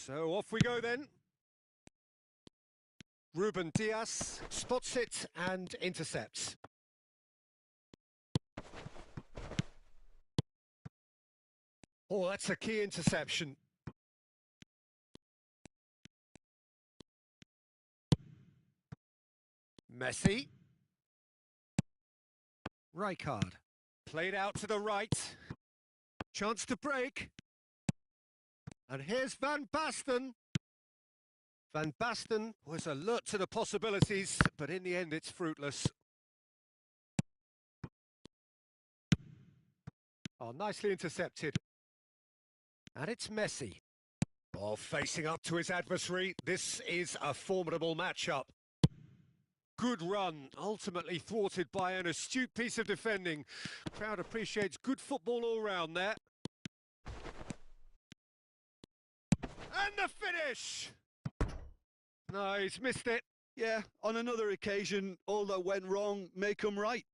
So off we go then. Ruben Diaz spots it and intercepts. Oh, that's a key interception. Messi. Rijkaard. Played out to the right. Chance to break. And here's Van Basten. Van Basten was alert to the possibilities, but in the end it's fruitless. Oh, nicely intercepted. And it's Messi. Oh, facing up to his adversary. This is a formidable matchup. Good run, ultimately thwarted by an astute piece of defending. Crowd appreciates good football all round there. And the finish! No, he's missed it. Yeah, on another occasion, all that went wrong may come right.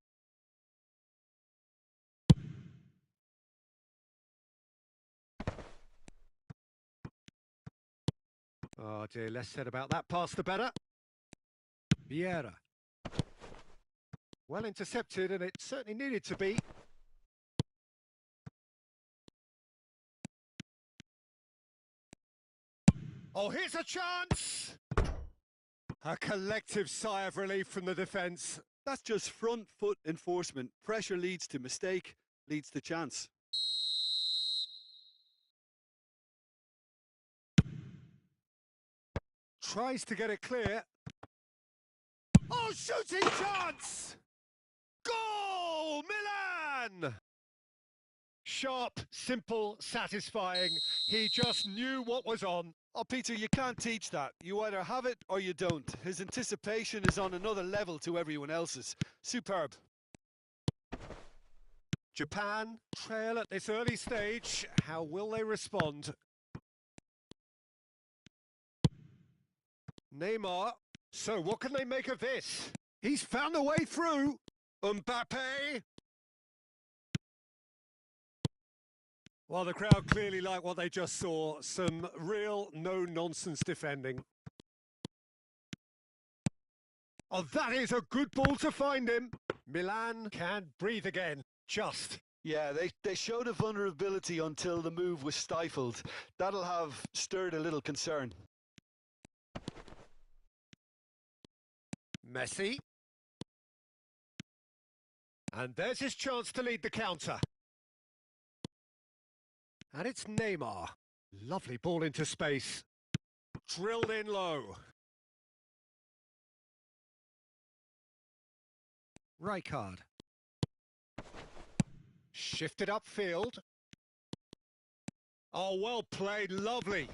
Oh dear, less said about that pass the better. Vieira. Well intercepted, and it certainly needed to be. Oh, here's a chance! A collective sigh of relief from the defence. That's just front foot enforcement. Pressure leads to mistake, leads to chance. Tries to get it clear. Oh, shooting chance! Goal! Milan! Sharp, simple, satisfying. He just knew what was on. Oh, Peter, you can't teach that. You either have it or you don't. His anticipation is on another level to everyone else's. Superb. Japan trail at this early stage. How will they respond? Neymar. So what can they make of this? He's found a way through. Mbappe. Well, the crowd clearly like what they just saw. Some real no-nonsense defending. Oh, that is a good ball to find him. Milan can breathe again. Just. Yeah, they showed a vulnerability until the move was stifled. That'll have stirred a little concern. Messi. And there's his chance to lead the counter. And it's Neymar. Lovely ball into space. Drilled in low. Rijkaard. Shifted upfield. Oh, well played, lovely.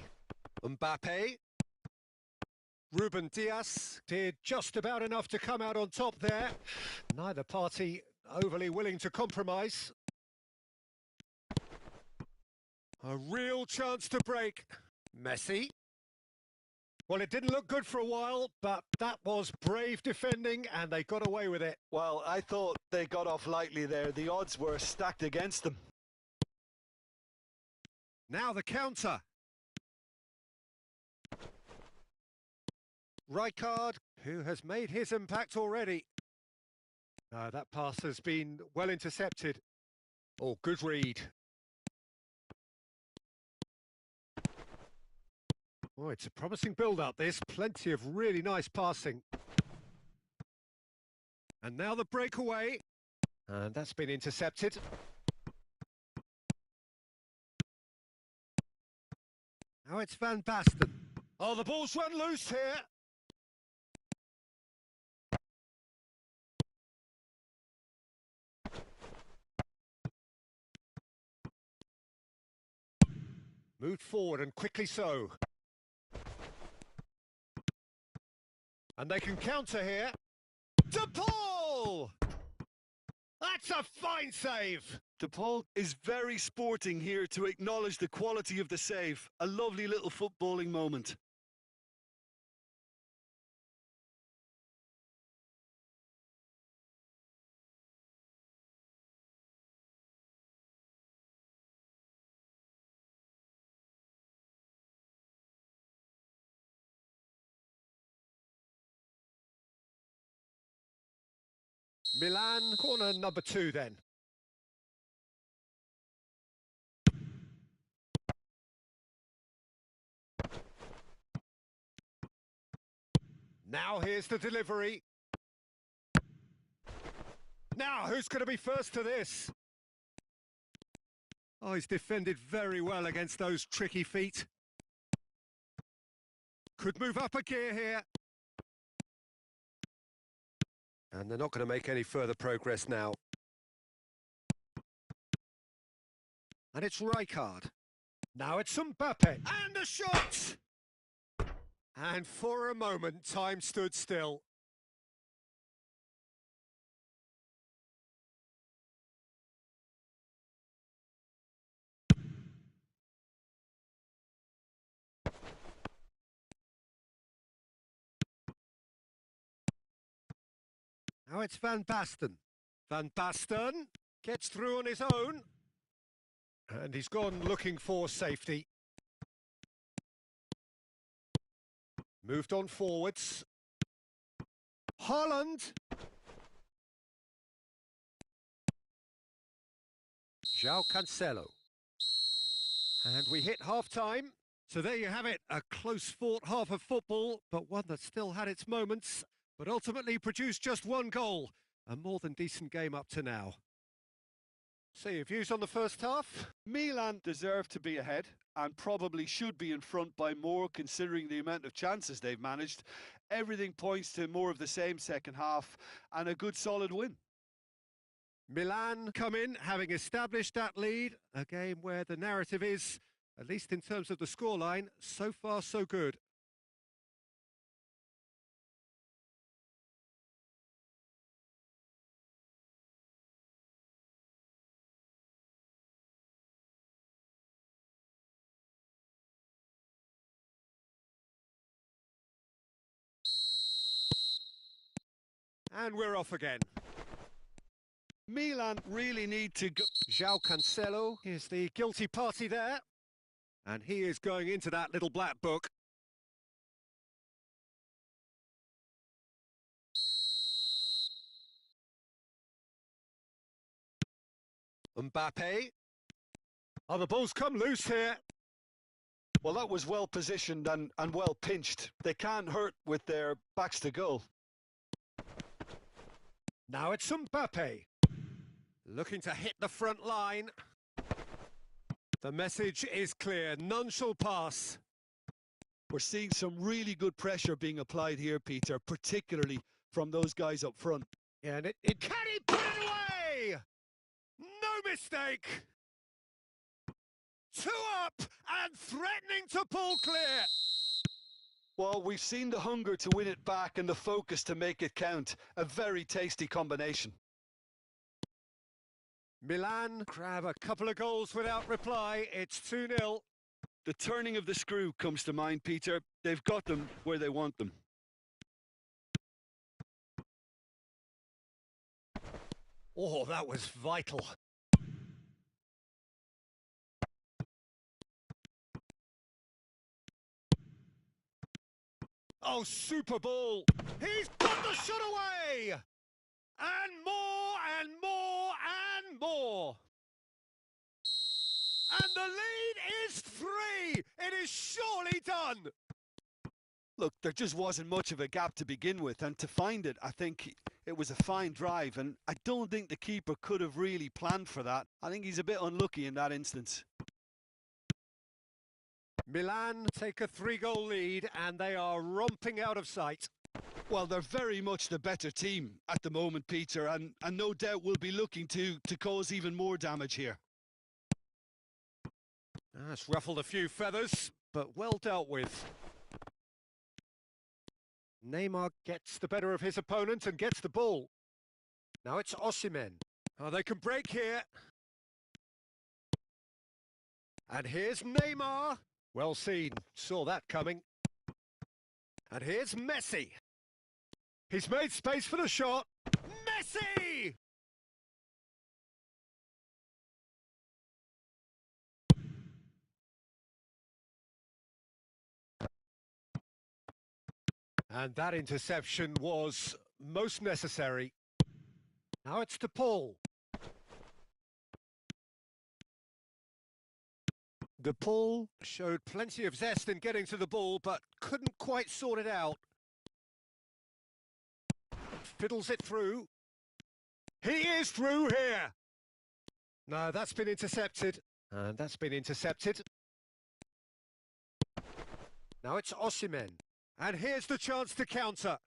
Mbappe. Ruben Diaz did just about enough to come out on top there. Neither party overly willing to compromise. A real chance to break. Messi. Well, it didn't look good for a while, but that was brave defending and they got away with it. Well, I thought they got off lightly there. The odds were stacked against them. Now the counter. Rijkaard, who has made his impact already. That pass has been well intercepted. Oh, good read. Oh, it's a promising build-up, this. Plenty of really nice passing. And now the breakaway. And that's been intercepted. Now it's Van Basten. Oh, the ball's run loose here. Moved forward and quickly so. And they can counter here. DePaul! That's a fine save! DePaul is very sporting here to acknowledge the quality of the save. A lovely little footballing moment. Milan, corner number 2 then. Now here's the delivery. Now, who's going to be first to this? Oh, he's defended very well against those tricky feet. Could move up a gear here. And they're not going to make any further progress now. And it's Rijkaard. Now it's Mbappe. And the shot! And for a moment, time stood still. Now it's Van Basten. Van Basten gets through on his own. And he's gone looking for safety. Moved on forwards. Haaland. João Cancelo. And we hit half-time. So there you have it, a close-fought half of football, but one that still had its moments, but ultimately produced just one goal. A more than decent game up to now. So your views on the first half? Milan deserve to be ahead and probably should be in front by more considering the amount of chances they've managed. Everything points to more of the same second half and a good solid win. Milan come in having established that lead, a game where the narrative is, at least in terms of the scoreline, so far so good. And we're off again. Milan really need to go. João Cancelo is the guilty party there. And he is going into that little black book. Mbappe. Oh, the ball's come loose here. Well, that was well positioned and well pinched. They can't hurt with their backs to goal. Now it's Mbappe. Looking to hit the front line. The message is clear, none shall pass. We're seeing some really good pressure being applied here, Peter, particularly from those guys up front. Yeah, and can he put it away? No mistake. 2 up and threatening to pull clear. Well, we've seen the hunger to win it back and the focus to make it count. A very tasty combination. Milan grab a couple of goals without reply. It's 2-0. The turning of the screw comes to mind, Peter. They've got them where they want them. Oh, that was vital. Oh, super ball. He's got the shot away. And more and more and more. And the lead is 3. It is surely done. Look, there just wasn't much of a gap to begin with, and to find it, I think it was a fine drive, and I don't think the keeper could have really planned for that. I think he's a bit unlucky in that instance. Milan take a 3-goal lead, and they are romping out of sight. Well, they're very much the better team at the moment, Peter, and no doubt will be looking to cause even more damage here. That's ruffled a few feathers, but well dealt with. Neymar gets the better of his opponent and gets the ball. Now it's Osimhen. Oh, they can break here. And here's Neymar. Well seen, saw that coming. And here's Messi. He's made space for the shot. Messi! And that interception was most necessary. Now it's to Paul. Paul showed plenty of zest in getting to the ball, but couldn't quite sort it out. Fiddles it through. He is through here. No, that's been intercepted. And that's been intercepted. Now it's Osimhen. And here's the chance to counter.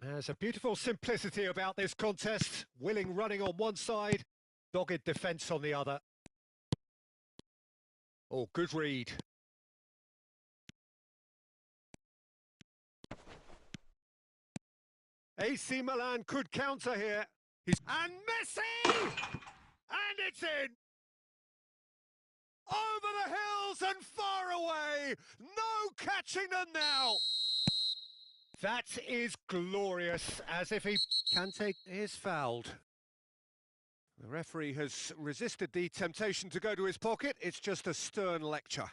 There's a beautiful simplicity about this contest. Willing running on one side, dogged defence on the other. Oh, good read. AC Milan could counter here. And Messi! And it's in! Over the hills and far away! No catching them now! That is glorious, as if he Kante is fouled. The referee has resisted the temptation to go to his pocket. It's just a stern lecture.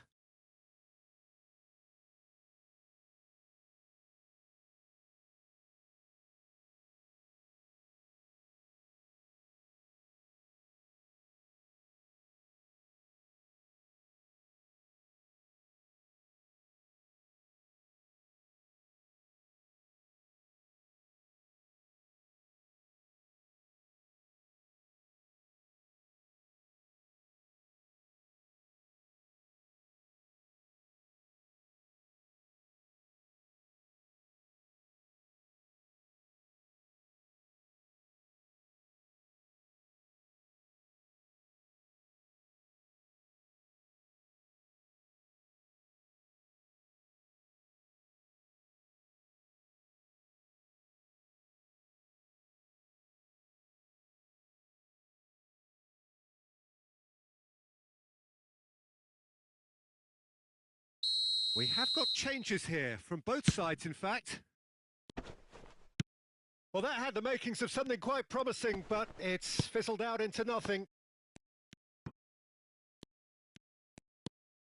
We have got changes here, from both sides in fact. Well, that had the makings of something quite promising, but it's fizzled out into nothing.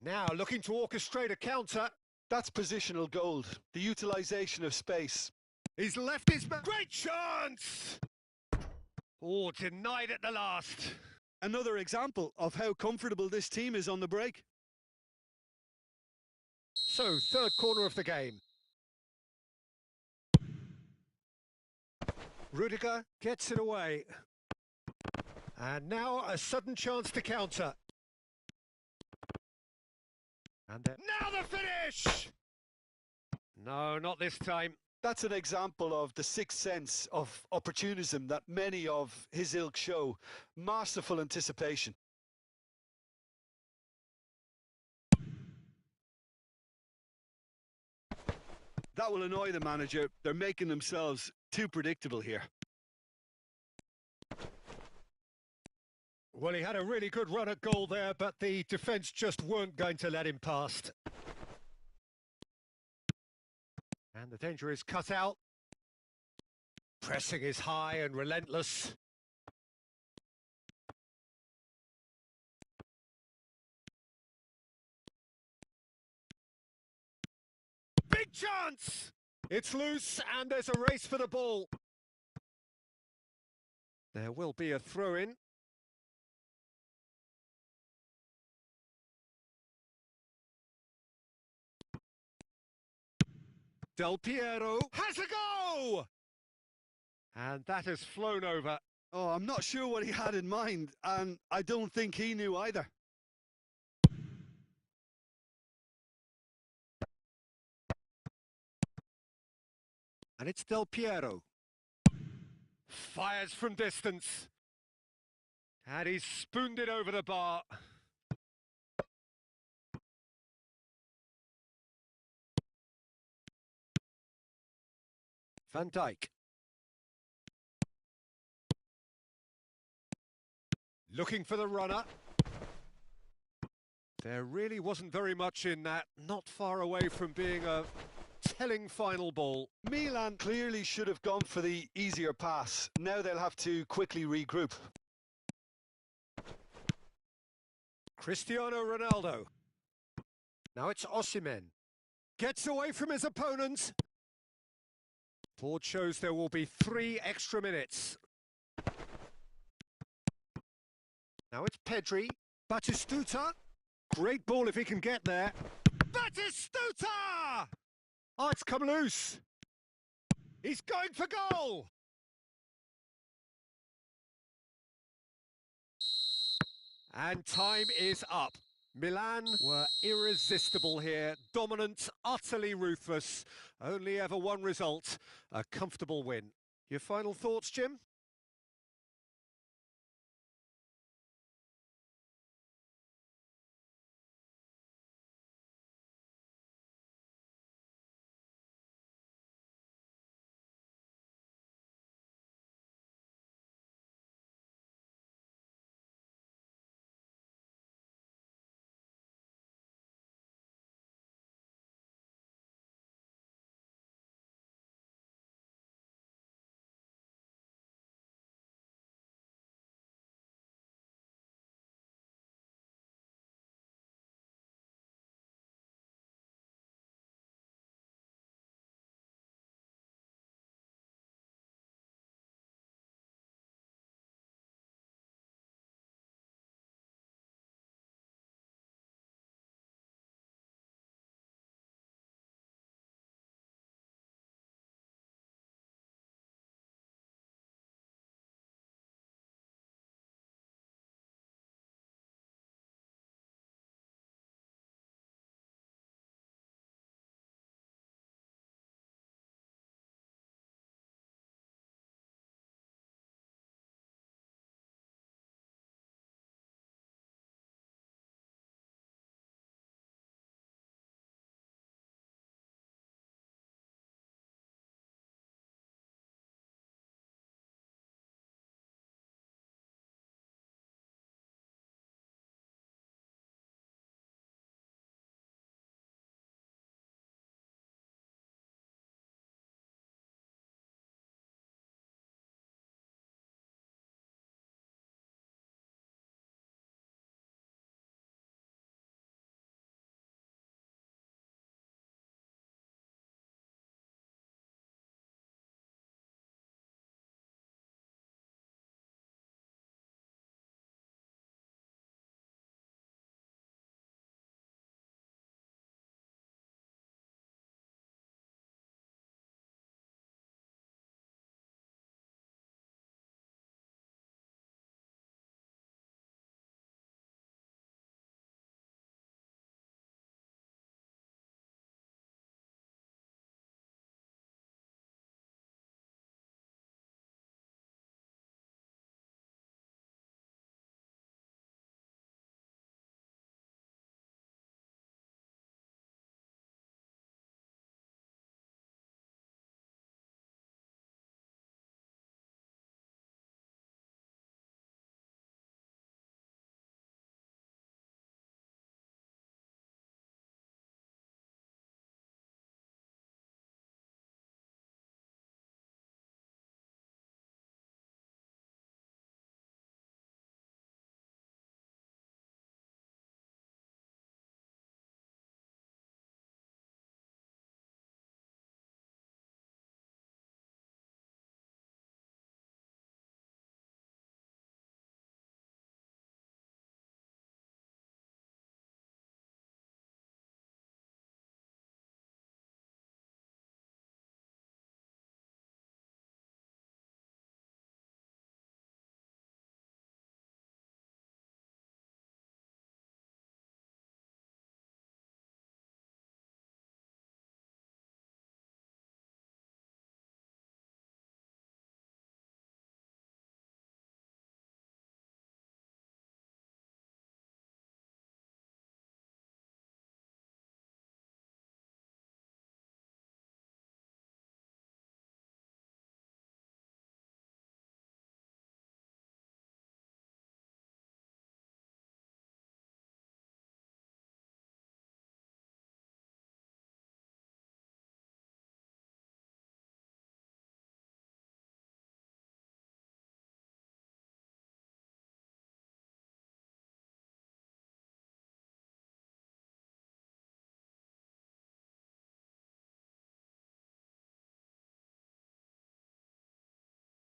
Now looking to orchestrate a counter. That's positional gold, the utilisation of space. He's left his man. Great chance! Oh, denied at the last. Another example of how comfortable this team is on the break. So, third corner of the game. Rudiger gets it away. And now a sudden chance to counter. And then now the finish! No, not this time. That's an example of the sixth sense of opportunism that many of his ilk show. Masterful anticipation. That will annoy the manager. They're making themselves too predictable here. Well, he had a really good run at goal there, but the defence just weren't going to let him past. And the danger is cut out. Pressing is high and relentless. Big chance! It's loose and there's a race for the ball. There will be a throw-in. Del Piero has a go! And that has flown over. Oh, I'm not sure what he had in mind, and I don't think he knew either. And it's Del Piero. Fires from distance. And he's spooned it over the bar. Van Dijk. Looking for the runner. There really wasn't very much in that, not far away from being a telling final ball. Milan clearly should have gone for the easier pass. Now they'll have to quickly regroup. Cristiano Ronaldo. Now it's Osimhen. Gets away from his opponent. Board shows there will be 3 extra minutes. Now it's Pedri. Batistuta. Great ball if he can get there. Batistuta! Oh, it's come loose. He's going for goal. And time is up. Milan were irresistible here, dominant, utterly ruthless. Only ever one result, a comfortable win. Your final thoughts, Jim?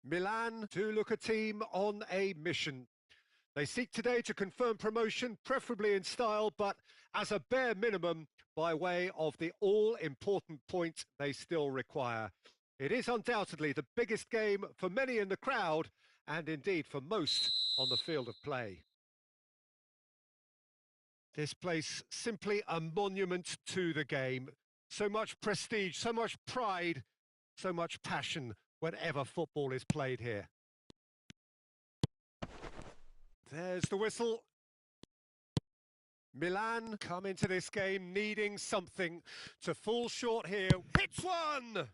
Milan to look a team on a mission. They seek today to confirm promotion, preferably in style, but as a bare minimum, by way of the all-important point they still require. It is undoubtedly the biggest game for many in the crowd, and indeed for most on the field of play. This place, simply a monument to the game. So much prestige, so much pride, so much passion whenever football is played here. There's the whistle. Milan come into this game needing something to fall short here. Hits one!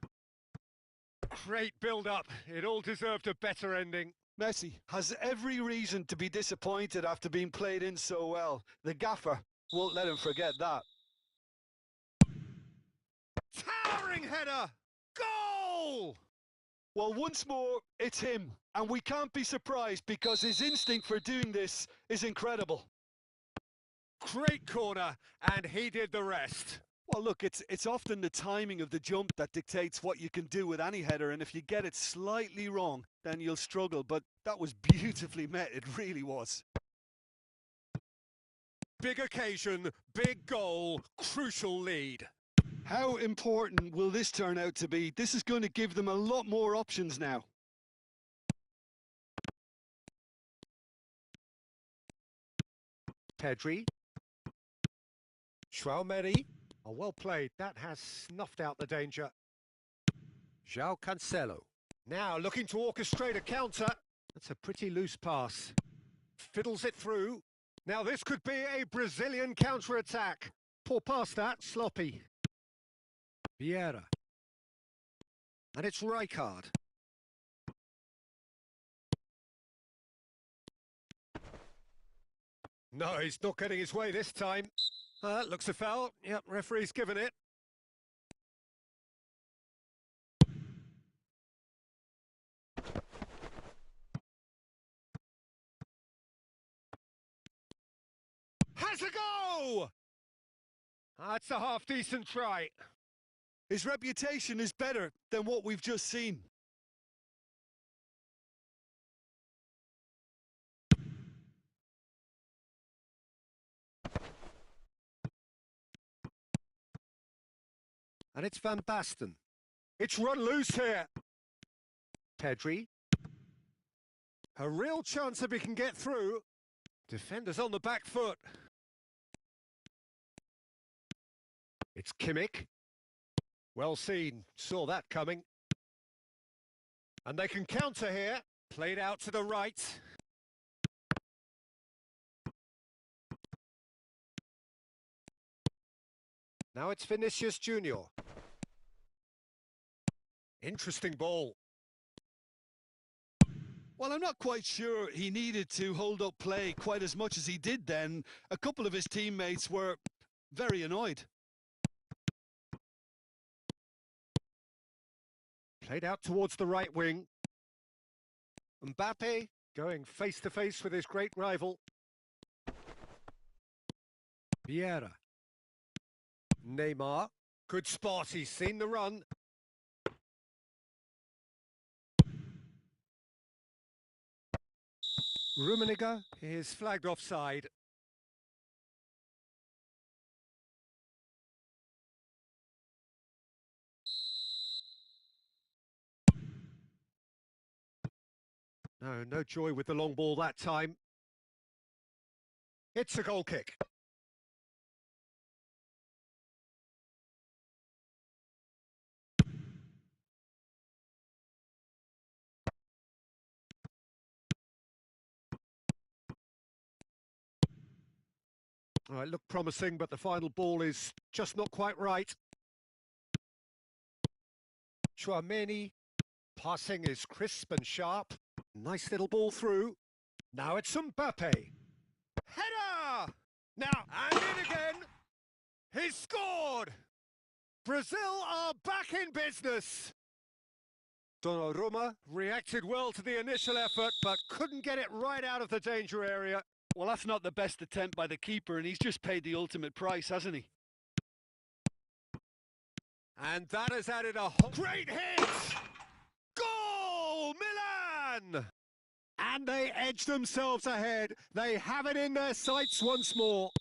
Great build-up. It all deserved a better ending. Messi has every reason to be disappointed after being played in so well. The gaffer won't let him forget that. Towering header! Goal! Well, once more, it's him. And we can't be surprised because his instinct for doing this is incredible. Great corner, and he did the rest. Well, look, it's often the timing of the jump that dictates what you can do with any header, and if you get it slightly wrong, then you'll struggle. But that was beautifully met, it really was. Big occasion, big goal, crucial lead. How important will this turn out to be? This is going to give them a lot more options now. Pedri. Schwalmeri. Oh, well played. That has snuffed out the danger. João Cancelo. Now looking to orchestrate a counter. That's a pretty loose pass. Fiddles it through. Now this could be a Brazilian counter-attack. Poor pass that, sloppy. Vieira. And it's Rijkaard. No, he's not getting his way this time. Looks a foul. Yep, referee's given it. Has a go! That's a half-decent try. His reputation is better than what we've just seen. And it's Van Basten. It's run loose here. Pedri. A real chance if he can get through. Defenders on the back foot. It's Kimmich. Well seen. Saw that coming. And they can counter here. Played out to the right. Now it's Vinicius Junior. Interesting ball. Well, I'm not quite sure he needed to hold up play quite as much as he did then. A couple of his teammates were very annoyed. Played out towards the right wing. Mbappe going face-to-face with his great rival. Vieira. Neymar. Good spot, he's seen the run. Rummenigge is flagged offside. No joy with the long ball that time. It's a goal kick. All right, looked promising, but the final ball is just not quite right. Tchouaméni, passing is crisp and sharp. Nice little ball through. Now it's Mbappe. Header! Now, and in again. He's scored! Brazil are back in business. Donnarumma reacted well to the initial effort, but couldn't get it right out of the danger area. Well, that's not the best attempt by the keeper, and he's just paid the ultimate price, hasn't he? And that has added a great hit! Goal, Milan! And And they edge themselves ahead. They have it in their sights once more.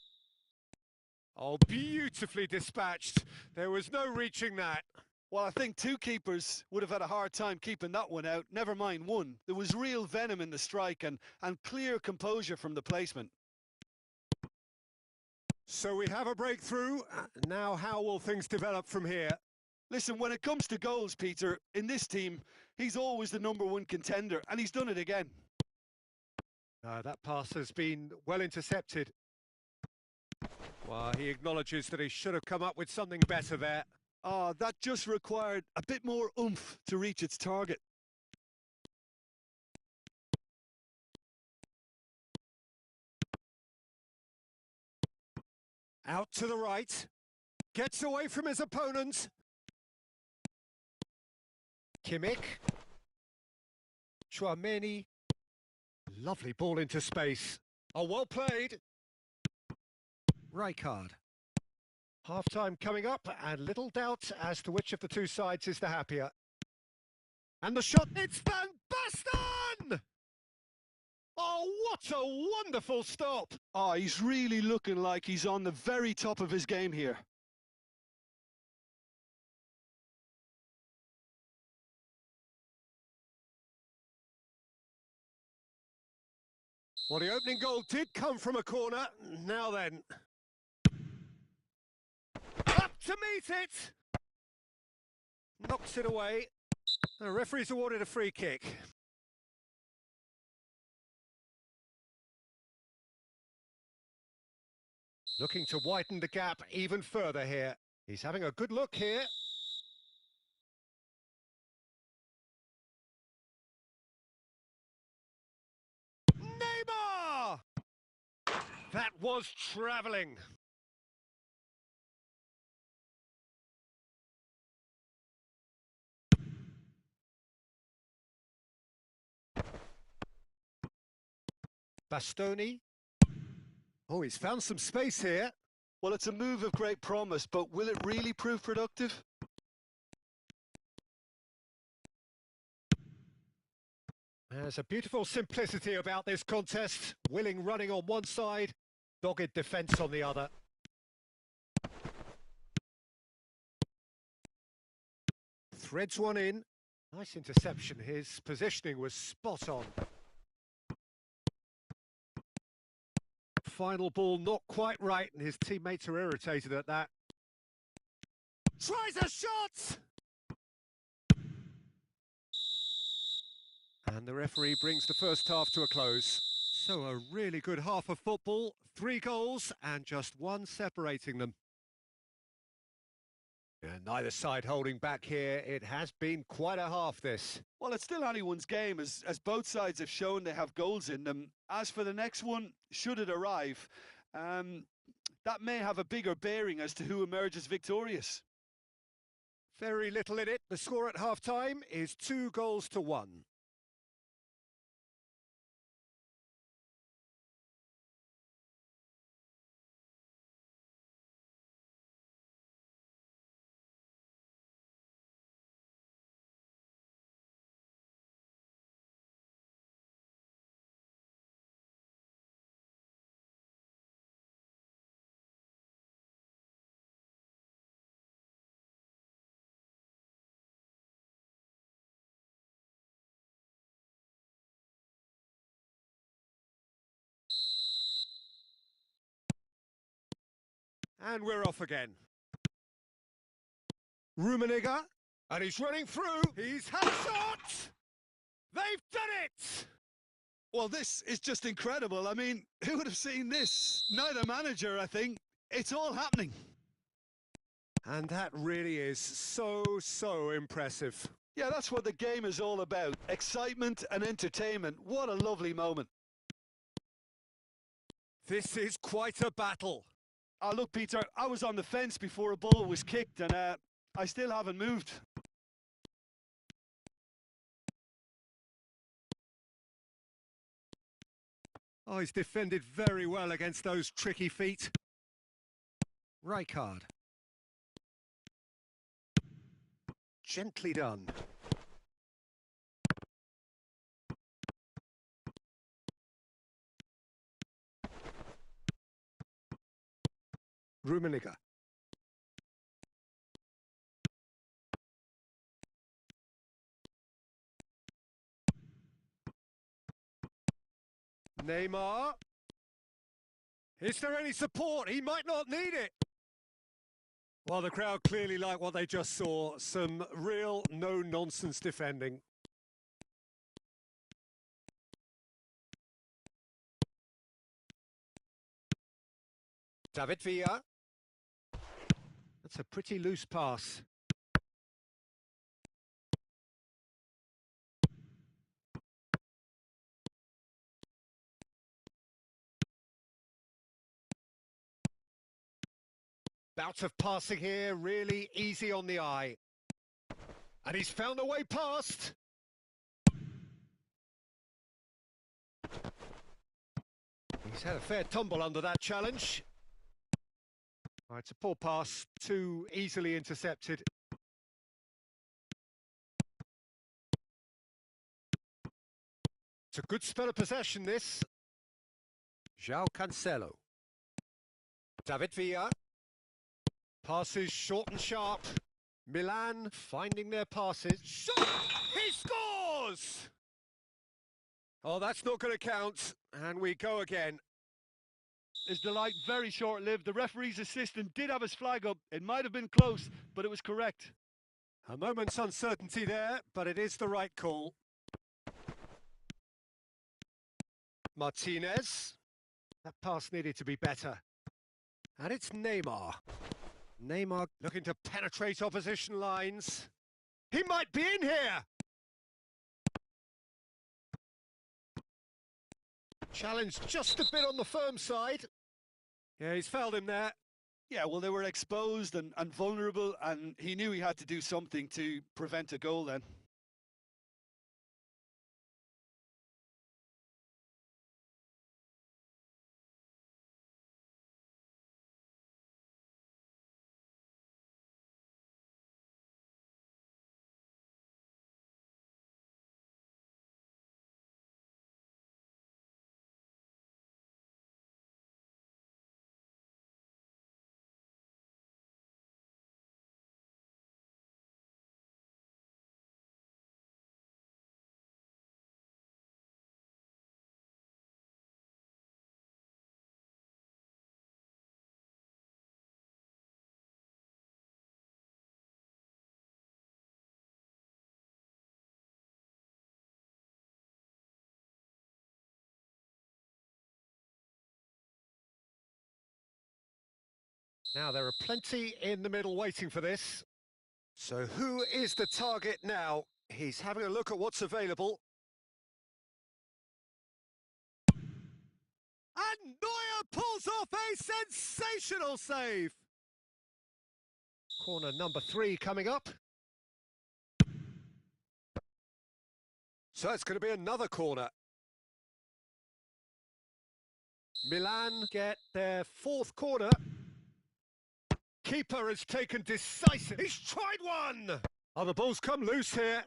Oh, beautifully dispatched. There was no reaching that. Well, I think two keepers would have had a hard time keeping that one out, never mind one. There was real venom in the strike and clear composure from the placement. So we have a breakthrough. Now how will things develop from here? Listen, when it comes to goals, Peter, in this team, he's always the #1 contender, and he's done it again. That pass has been well intercepted. Well, he acknowledges that he should have come up with something better there. That just required a bit more oomph to reach its target. Out to the right. Gets away from his opponent. Kimmich. Chouameni. Lovely ball into space. Oh, well played. Rijkaard. Half-time coming up, and little doubt as to which of the two sides is the happier. And the shot, it's Van Basten! Oh, what a wonderful stop! He's really looking like he's on the very top of his game here. Well, the opening goal did come from a corner. Now then. Up to meet it! Knocks it away. The referee's awarded a free kick. Looking to widen the gap even further here. He's having a good look here. Neymar! That was travelling. Bastoni. Oh, he's found some space here. Well, it's a move of great promise, but will it really prove productive? There's a beautiful simplicity about this contest. Willing running on one side, dogged defence on the other. Threads one in. Nice interception. His positioning was spot on. Final ball not quite right, and his teammates are irritated at that. Tries a shot! And the referee brings the first half to a close. So a really good half of football, 3 goals and just one separating them. And neither side holding back here. It has been quite a half, this. Well, it's still anyone's game, as both sides have shown they have goals in them. As for the next one, should it arrive, that may have a bigger bearing as to who emerges victorious. Very little in it. The score at half-time is 2-1. And we're off again. Rummenigge, and he's running through. He's had a shot! They've done it! Well, this is just incredible. I mean, who would have seen this? Neither manager, I think. It's all happening. And that really is so impressive. Yeah, that's what the game is all about. Excitement and entertainment. What a lovely moment. This is quite a battle. Look, Peter, I was on the fence before a ball was kicked, and I still haven't moved. Oh, he's defended very well against those tricky feet. Rijkaard. Gently done. Rummenigge. Neymar. Is there any support? He might not need it. Well, the crowd clearly like what they just saw. Some real no-nonsense defending. David Villa. That's a pretty loose pass. Bout of passing here, really easy on the eye. And he's found a way past. He's had a fair tumble under that challenge. Oh, it's a poor pass, too easily intercepted. It's a good spell of possession, this. João Cancelo. David Villa. Passes short and sharp. Milan finding their passes. Shot! He scores! Oh, that's not going to count. And we go again. His delight very short-lived. The referee's assistant did have his flag up. It might have been close, but it was correct. A moment's uncertainty there, but it is the right call. Martinez. That pass needed to be better. And it's Neymar. Neymar looking to penetrate opposition lines. He might be in here! Challenge just a bit on the firm side. Yeah, he's fouled him there. Yeah, well, they were exposed and vulnerable, and he knew he had to do something to prevent a goal then. Now, there are plenty in the middle waiting for this. So who is the target now? He's having a look at what's available. And Neuer pulls off a sensational save. Corner number 3 coming up. So it's going to be another corner. Milan get their 4th corner. Keeper has taken decisive. He's tried one! Oh, the ball's come loose here.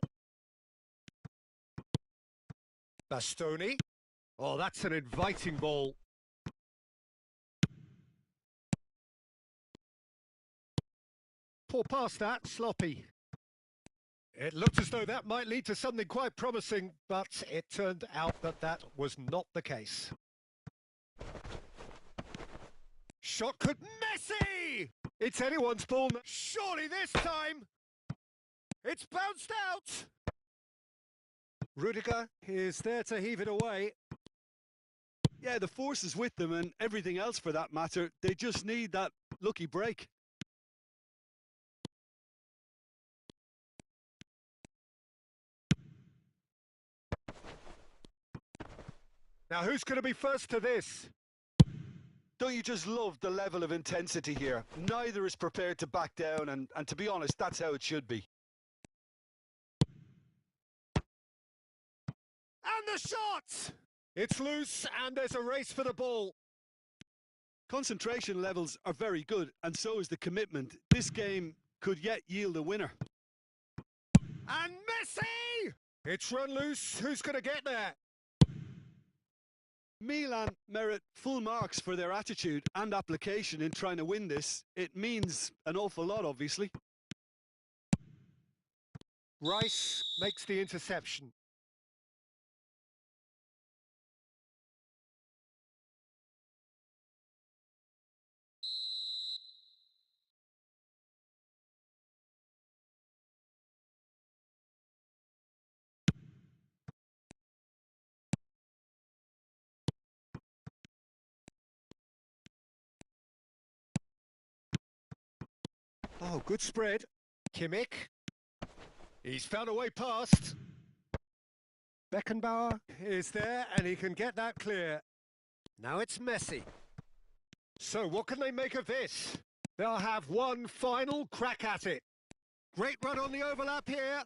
Bastoni. Oh, that's an inviting ball. Poor pass that, sloppy. It looked as though that might lead to something quite promising, but it turned out that that was not the case. Shot could... Messi! It's anyone's ball. Surely this time! It's bounced out! Rudiger is there to heave it away. Yeah, the force is with them and everything else for that matter. They just need that lucky break. Now who's going to be first to this? Don't you just love the level of intensity here? Neither is prepared to back down, and to be honest, that's how it should be. And the shot! It's loose, and there's a race for the ball. Concentration levels are very good, and so is the commitment. This game could yet yield a winner. And Messi! It's run loose. Who's going to get there? Milan merit full marks for their attitude and application in trying to win this. It means an awful lot, obviously. Rice makes the interception. Oh, good spread. Kimmich. He's found a way past. Beckenbauer is there and he can get that clear. Now it's Messi. So what can they make of this? They'll have one final crack at it. Great run on the overlap here.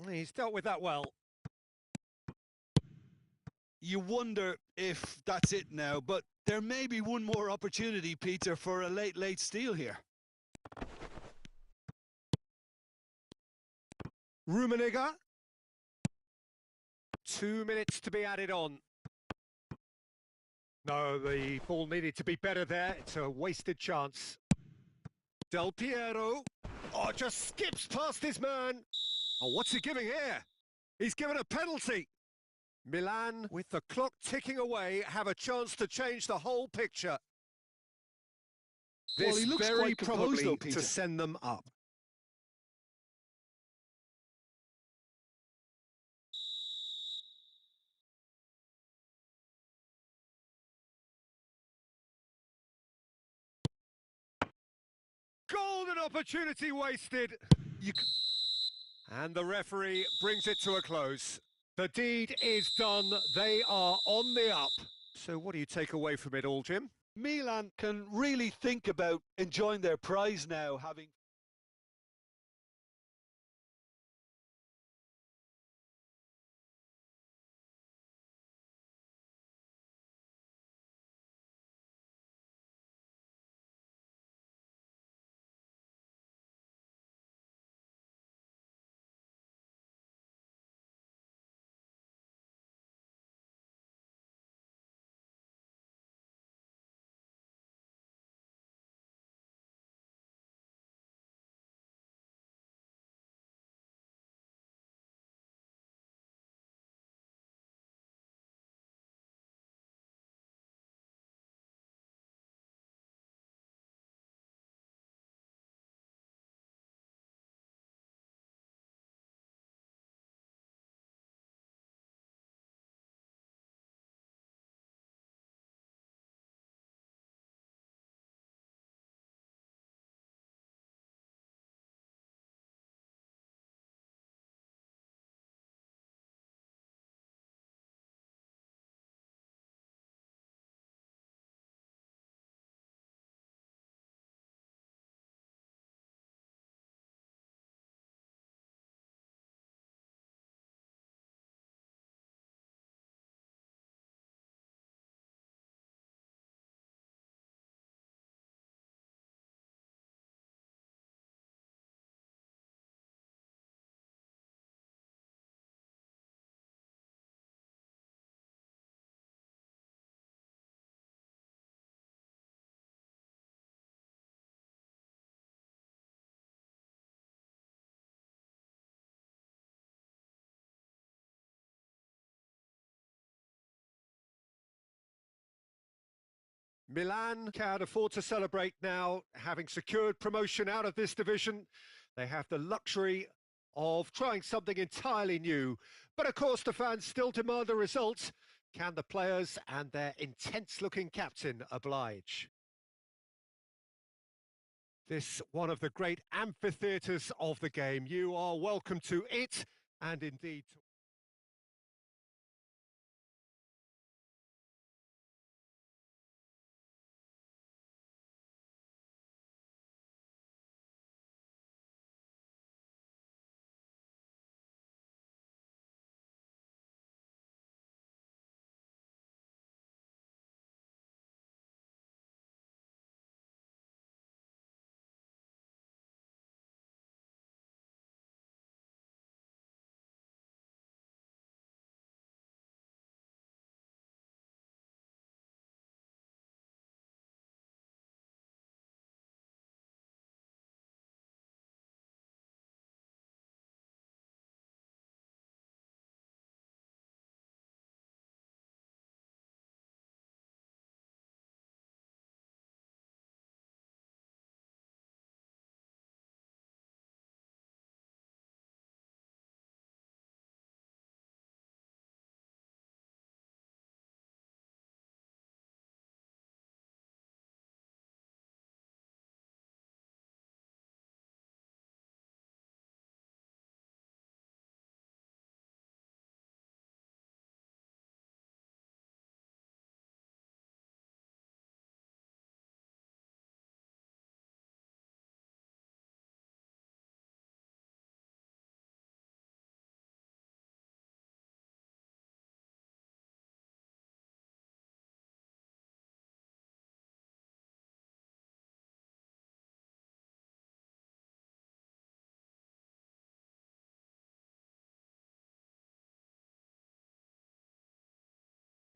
He's dealt with that well. You wonder if that's it now, but there may be one more opportunity, Peter, for a late steal here. Rummenigge. 2 minutes to be added on. No, the ball needed to be better there. It's a wasted chance. Del Piero. Oh, just skips past his man. Oh, what's he giving here? He's given a penalty. Milan, with the clock ticking away, have a chance to change the whole picture. Well, This he looks very quite composed, probably though, Peter. to send them up. Golden opportunity wasted. And the referee brings it to a close. The deed is done. They are on the up. So what do you take away from it all, Jim? Milan can really think about enjoying their prize now, having... Milan can't afford to celebrate now, having secured promotion out of this division. They have the luxury of trying something entirely new. But of course, the fans still demand the results. Can the players and their intense-looking captain oblige? This one of the great amphitheatres of the game. You are welcome to it, and indeed to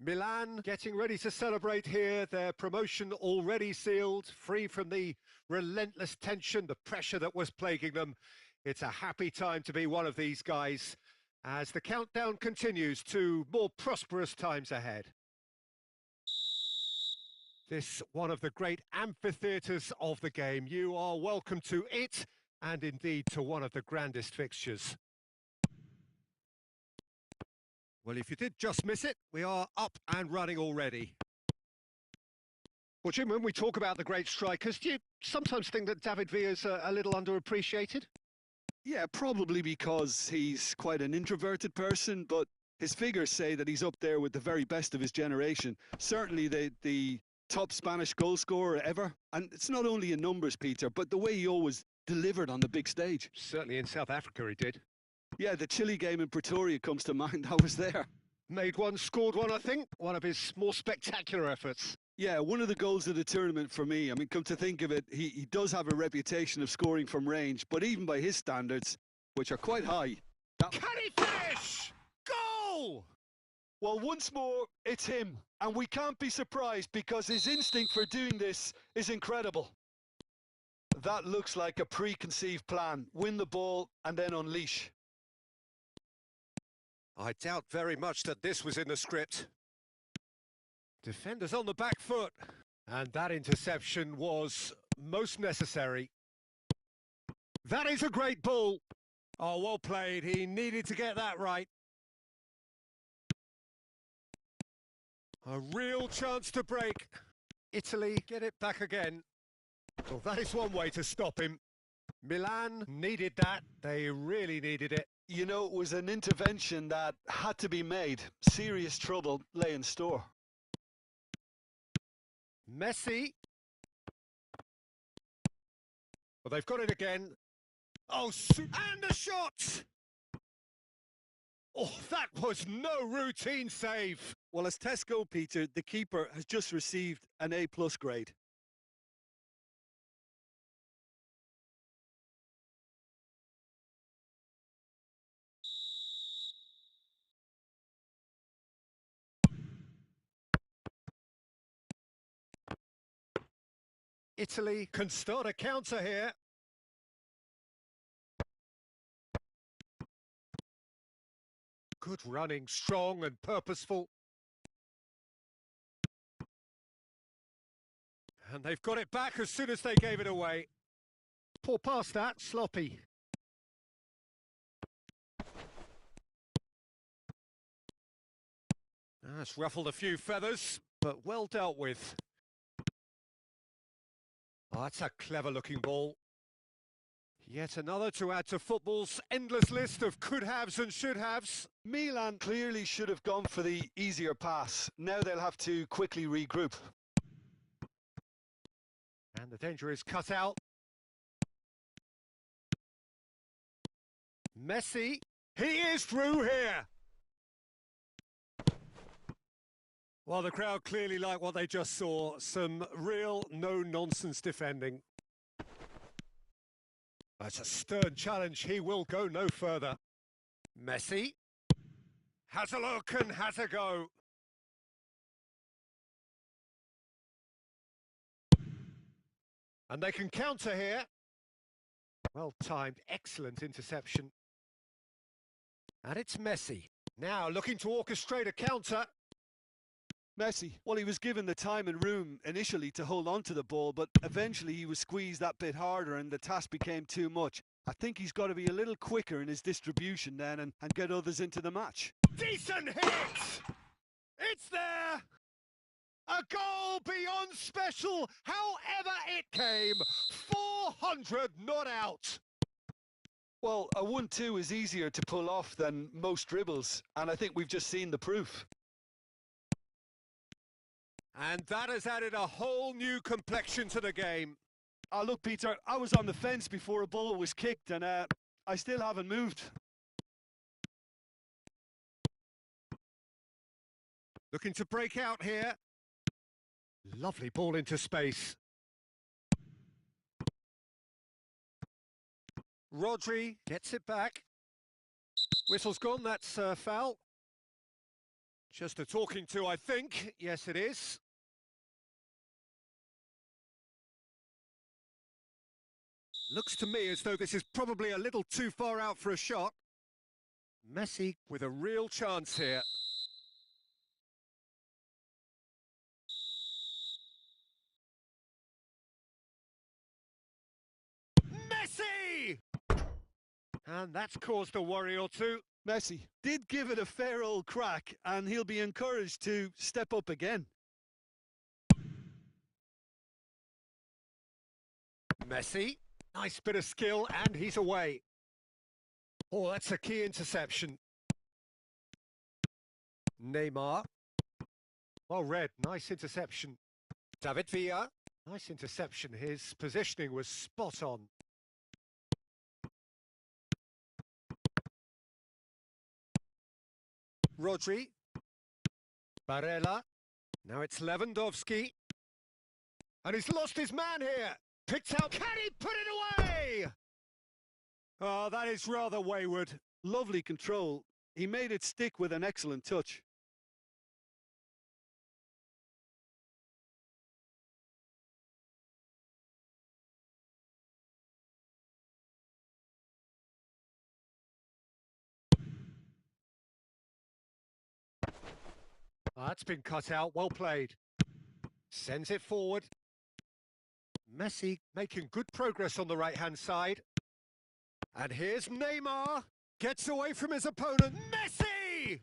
Milan getting ready to celebrate here, their promotion already sealed, free from the relentless tension, the pressure that was plaguing them. It's a happy time to be one of these guys as the countdown continues to more prosperous times ahead. This one of the great amphitheatres of the game. You are welcome to it, and indeed to one of the grandest fixtures. Well, if you did just miss it, we are up and running already. Well, Jim, when we talk about the great strikers, do you sometimes think that David Villa's a little underappreciated? Yeah, probably because he's quite an introverted person, but his figures say that he's up there with the very best of his generation. Certainly the top Spanish goal scorer ever. And it's not only in numbers, Peter, but the way he always delivered on the big stage. Certainly in South Africa he did. Yeah, the Chile game in Pretoria comes to mind. I was there. Made one, scored one, I think. One of his more spectacular efforts. Yeah, one of the goals of the tournament for me. I mean, come to think of it, he does have a reputation of scoring from range, but even by his standards, which are quite high. Can he finish? Goal! Well, once more, it's him. And we can't be surprised because his instinct for doing this is incredible. That looks like a preconceived plan. Win the ball and then unleash. I doubt very much that this was in the script. Defenders on the back foot. And that interception was most necessary. That is a great ball. Oh, well played. He needed to get that right. A real chance to break. Italy get it back again. Well, that is one way to stop him. Milan needed that. They really needed it. You know, it was an intervention that had to be made. Serious trouble lay in store. Messi. Well, they've got it again. Oh, and the shot! Oh, that was no routine save. Well, as Tesco, Peter, the keeper has just received an A+ grade. Italy can start a counter here. Good running, strong and purposeful. And they've got it back as soon as they gave it away. Poor pass that, sloppy. That's ruffled a few feathers, but well dealt with. Oh, that's a clever-looking ball. Yet another to add to football's endless list of could-haves and should-haves. Milan clearly should have gone for the easier pass. Now they'll have to quickly regroup. And the danger is cut out. Messi, he is through here. Well, the crowd clearly like what they just saw. Some real no-nonsense defending. That's a stern challenge. He will go no further. Messi has a look and has a go. And they can counter here. Well timed, excellent interception. And it's Messi. Now looking to orchestrate a counter. Messi, well, he was given the time and room initially to hold on to the ball, but eventually he was squeezed that bit harder and the task became too much. I think he's got to be a little quicker in his distribution then and get others into the match. Decent hit! It's there! A goal beyond special, however it came. 400 not out. Well, a 1-2 is easier to pull off than most dribbles, and I think we've just seen the proof. And that has added a whole new complexion to the game. Oh, look, Peter, I was on the fence before a ball was kicked, and I still haven't moved. Looking to break out here. Lovely ball into space. Rodri gets it back. Whistle's gone, that's foul. Just a talking to, I think. Yes, it is. Looks to me as though this is probably a little too far out for a shot. Messi with a real chance here. Messi! And that's caused a worry or two. Messi did give it a fair old crack, and he'll be encouraged to step up again. Messi, nice bit of skill, and he's away. Oh, that's a key interception. Neymar. Well read, nice interception. David Villa, nice interception. His positioning was spot on. Rodri. Barella. Now it's Lewandowski. And he's lost his man here. Picked out. Can he put it away? Oh, that is rather wayward. Lovely control. He made it stick with an excellent touch. That's been cut out, well played. Sends it forward. Messi making good progress on the right-hand side. And here's Neymar. Gets away from his opponent. Messi!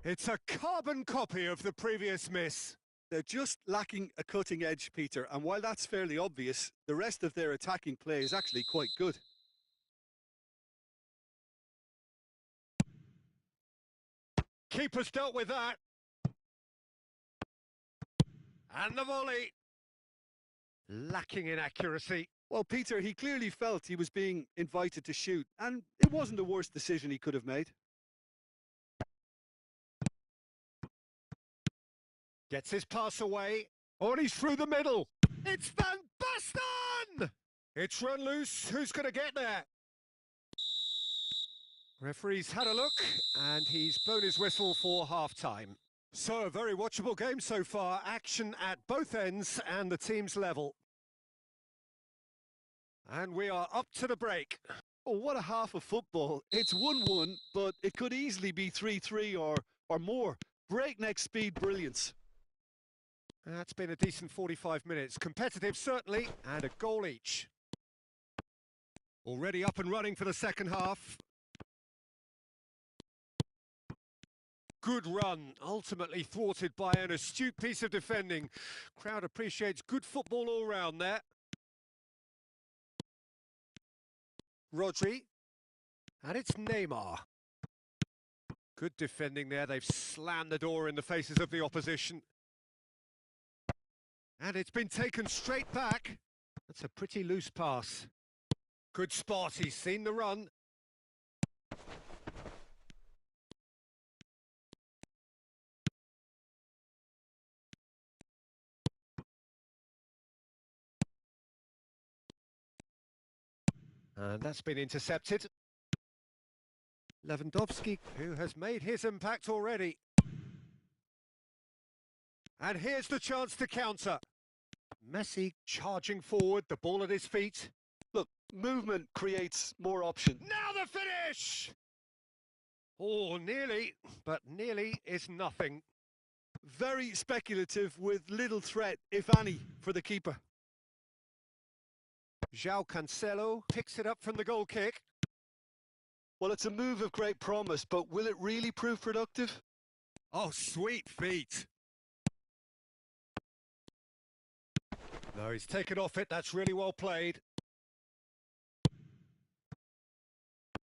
It's a carbon copy of the previous miss. They're just lacking a cutting edge, Peter, and while that's fairly obvious, the rest of their attacking play is actually quite good. Keeper's dealt with that. And the volley. Lacking in accuracy. Well, Peter, he clearly felt he was being invited to shoot, and it wasn't the worst decision he could have made. Gets his pass away. Oh, and he's through the middle. It's Van Basten! It's run loose. Who's going to get there? Referee's had a look, and he's blown his whistle for half-time. So, a very watchable game so far. Action at both ends and the team's level. And we are up to the break. Oh, what a half of football. It's 1-1, but it could easily be 3-3 or more. Breakneck speed brilliance. That's been a decent 45 minutes. Competitive, certainly, and a goal each. Already up and running for the second half. Good run, ultimately thwarted by an astute piece of defending. Crowd appreciates good football all round there. Rodri. And it's Neymar. Good defending there. They've slammed the door in the faces of the opposition. And it's been taken straight back. That's a pretty loose pass. Good spot. He's seen the run. And that's been intercepted. Lewandowski, who has made his impact already. And here's the chance to counter. Messi charging forward, the ball at his feet. Look, movement creates more option. Now the finish! Oh, nearly, but nearly is nothing. Very speculative with little threat, if any, for the keeper. João Cancelo picks it up from the goal kick. Well, it's a move of great promise, but will it really prove productive? Oh, sweet feet. No, he's taken off it. That's really well played.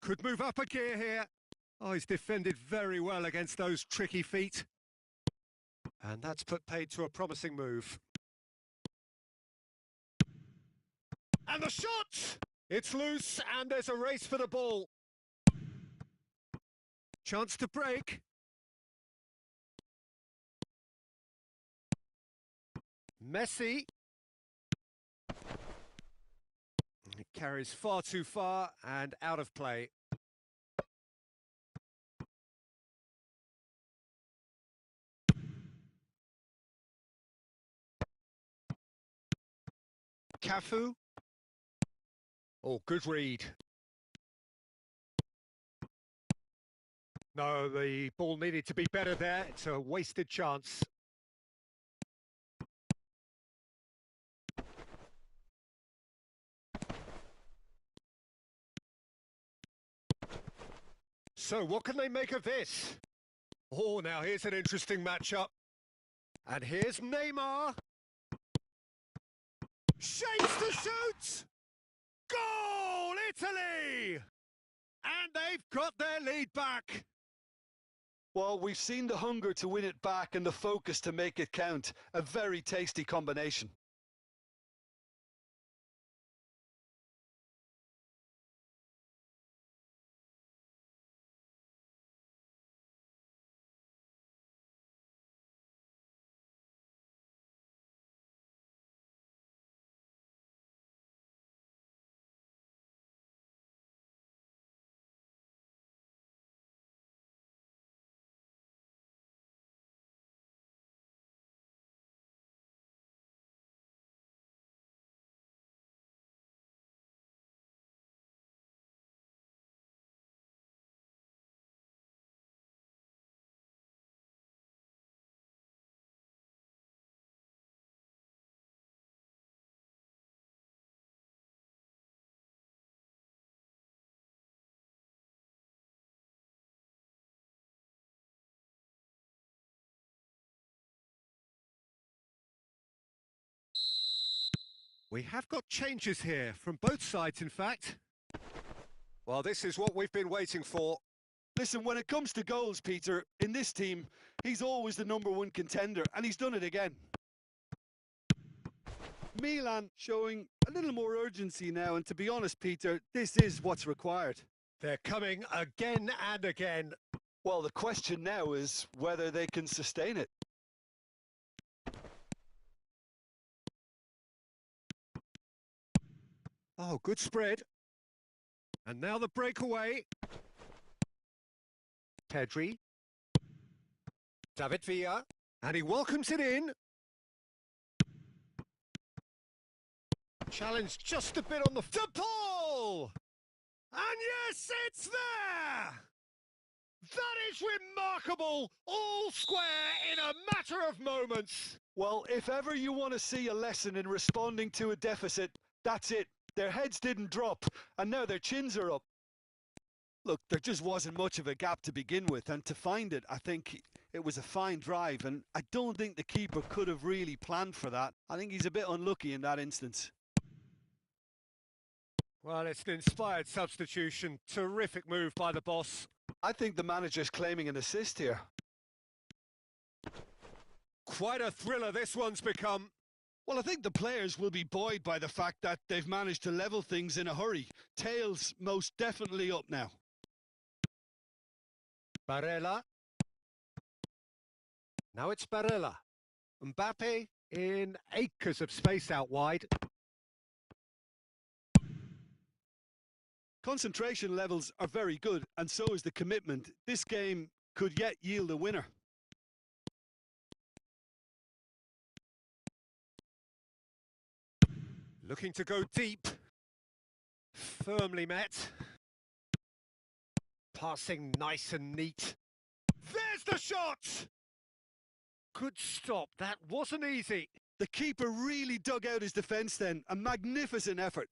Could move up a gear here. Oh, he's defended very well against those tricky feet. And that's put paid to a promising move. And the shot! It's loose, and there's a race for the ball. Chance to break. Messi. It carries far too far and out of play. Cafu. Oh, good read. No, the ball needed to be better there. It's a wasted chance. So what can they make of this? Oh, now here's an interesting matchup. And here's Neymar. Shapes to shoot! Goal, Italy! And they've got their lead back. Well, we've seen the hunger to win it back and the focus to make it count. A very tasty combination. We have got changes here, from both sides, in fact. Well, this is what we've been waiting for. Listen, when it comes to goals, Peter, in this team, he's always the #1 contender, and he's done it again. Milan showing a little more urgency now, and to be honest, Peter, this is what's required. They're coming again and again. Well, the question now is whether they can sustain it. Oh, good spread. And now the breakaway. Pedri. David Villa. And he welcomes it in. Challenge just a bit on the... To Paul! And yes, it's there! That is remarkable! All square in a matter of moments. Well, if ever you want to see a lesson in responding to a deficit, that's it. Their heads didn't drop, and now their chins are up. Look, there just wasn't much of a gap to begin with, and to find it, I think it was a fine drive, and I don't think the keeper could have really planned for that. I think he's a bit unlucky in that instance. Well, it's an inspired substitution. Terrific move by the boss. I think the manager's claiming an assist here. Quite a thriller this one's become. Well, I think the players will be buoyed by the fact that they've managed to level things in a hurry. Tails most definitely up now. Barella. Now it's Barella. Mbappe in acres of space out wide. Concentration levels are very good, and so is the commitment. This game could yet yield a winner. Looking to go deep. Firmly met. Passing nice and neat. There's the shot! Good stop. That wasn't easy. The keeper really dug out his defence then. A magnificent effort.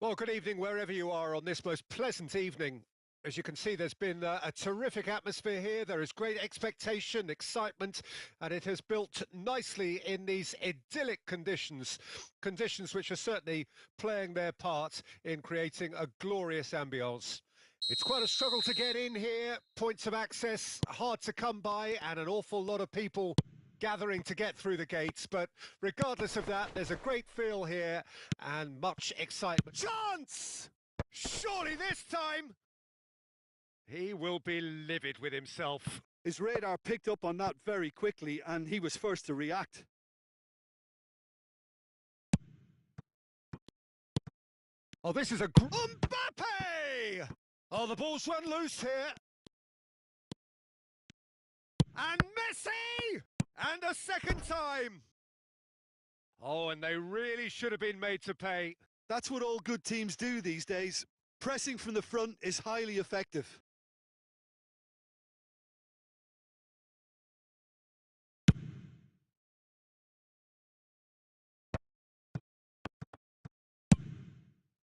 Well, good evening wherever you are on this most pleasant evening. As you can see, there's been a terrific atmosphere here. There is great expectation, excitement, and it has built nicely in these idyllic conditions. Conditions which are certainly playing their part in creating a glorious ambience. It's quite a struggle to get in here. Points of access hard to come by, and an awful lot of people gathering to get through the gates, but regardless of that, there's a great feel here and much excitement. Chance! Surely this time he will be livid with himself. His radar picked up on that very quickly, and he was first to react. Oh, this is a Mbappe! Oh, the ball's run loose here. And Messi! And a second time! Oh, and they really should have been made to pay. That's what all good teams do these days. Pressing from the front is highly effective.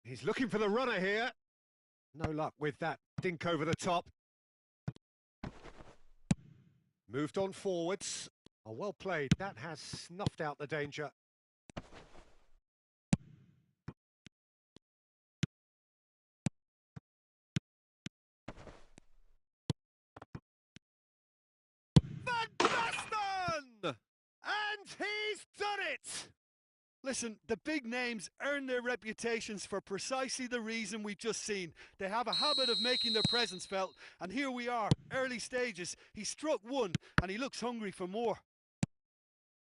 He's looking for the runner here. No luck with that dink over the top. Moved on forwards. Oh, well played. That has snuffed out the danger. Van Basten! And he's done it! Listen, the big names earn their reputations for precisely the reason we've just seen. They have a habit of making their presence felt, and here we are, early stages. He struck one, and he looks hungry for more.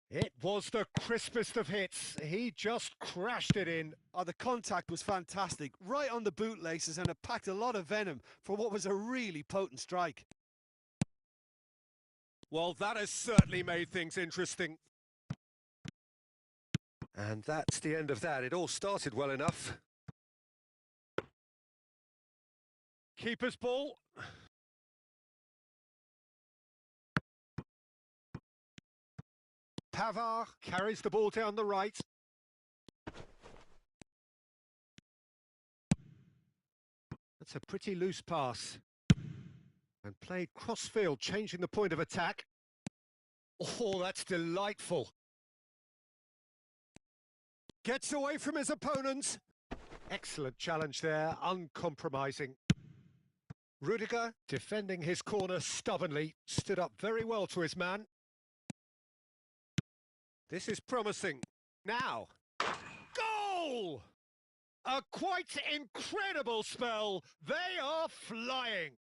It was the crispest of hits. He just crashed it in. Oh, the contact was fantastic, right on the bootlaces, and it packed a lot of venom for what was a really potent strike. Well, that has certainly made things interesting. And that's the end of that. It all started well enough. Keeper's ball. Pavard carries the ball down the right. That's a pretty loose pass. And played cross-field, changing the point of attack. Oh, that's delightful. Gets away from his opponent. Excellent challenge there, uncompromising. Rudiger, defending his corner stubbornly, stood up very well to his man. This is promising. Now, goal! A quite incredible spell. They are flying.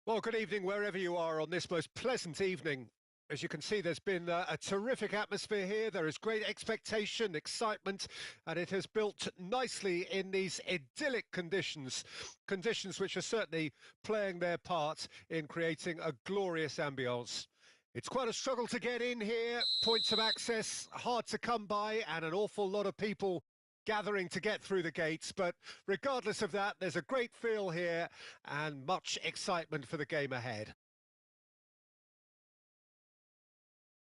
Well, good evening wherever you are on this most pleasant evening. As you can see, there's been a terrific atmosphere here. There is great expectation, excitement, and it has built nicely in these idyllic conditions. Conditions which are certainly playing their part in creating a glorious ambience. It's quite a struggle to get in here. Points of access hard to come by, and an awful lot of people gathering to get through the gates, but regardless of that, there's a great feel here and much excitement for the game ahead.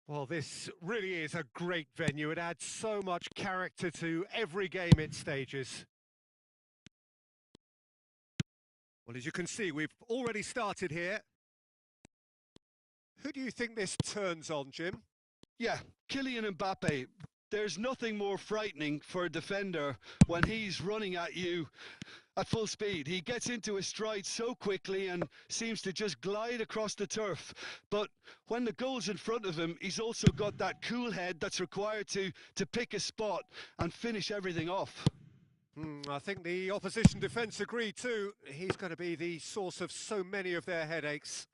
Well, this really is a great venue. It adds so much character to every game it stages. Well, as you can see, we've already started here. Who do you think this turns on, Jim? Yeah, Kylian Mbappe. There's nothing more frightening for a defender when he's running at you at full speed. He gets into his stride so quickly and seems to just glide across the turf. But when the goal's in front of him, he's also got that cool head that's required to pick a spot and finish everything off. I think the opposition defence agree too. He's going to be the source of so many of their headaches.